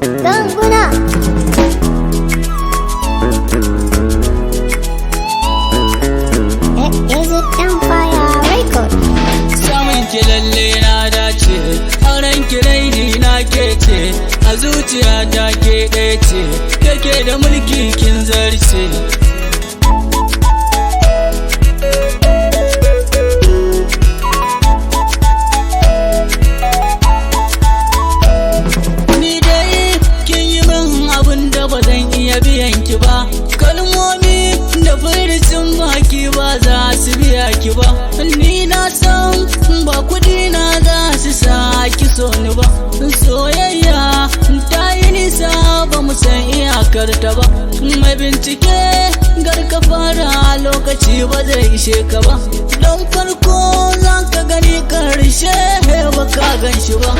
Ganguna. Is it Empire Record? Samun ki lalle na dace, auren ki raini na ke ce, a zuciya ta ke ɗaya ce, kake da mulki kin zarce. Ni dai kin yi min abin da ba zan iya biyan ki ba, kalmomi da furicin baki ba za su biya ki ba. Ni na san ba kudi na za su sa ki so ni ba, soyayya ta yi nisa ba mu san iyakar ta ba. Mai bincike garka fara lokaci ba zai ishe ka ba, don farko za ka gani karshe ba ka gan shi ba.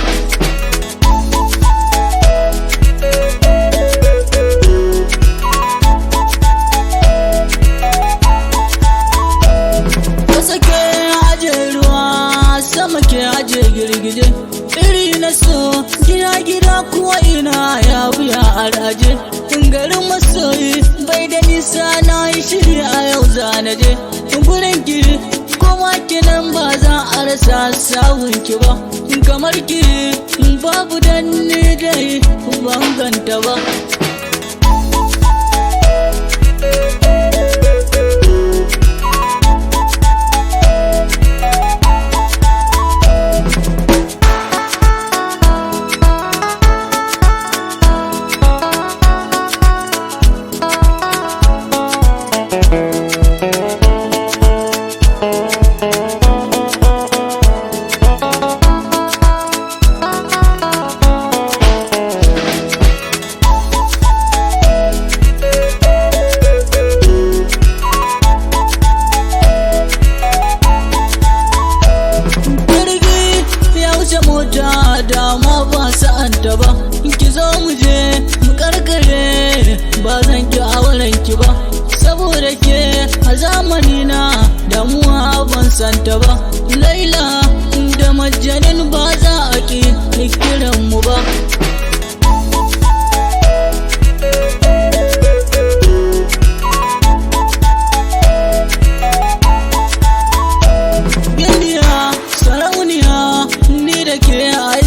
Ke aje girgije iri na so gida kuwa ina ya buya araje. Garin masoyi bai da nisa na yi shiri a yau zanaje gurin ki, kuma kinan ba za a rasa sawun ki ba. Kamar ki babu danne dai ban ganta ba. Mota dama ba sa'anta ba, ki zo mu je mu karkare, ba zan ki auren ki ba. Saboda ke a zamani na damuwa ban santa ba. Laila da Majnun ba za a ki kiran mu ba.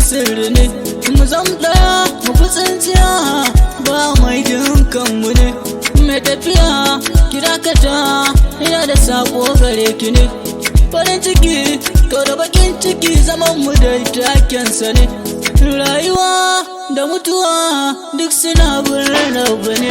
Sirri ne mu zam ɗaya mu fi tsintsiya, ba mai kanmu ne. Mai tafiya ki dakata, ina da sako gare ki ne. Farin ciki to da bakin ciki zaman mu da takensa ne. Rayuwa da mutuwa duk suna bin rabu ne.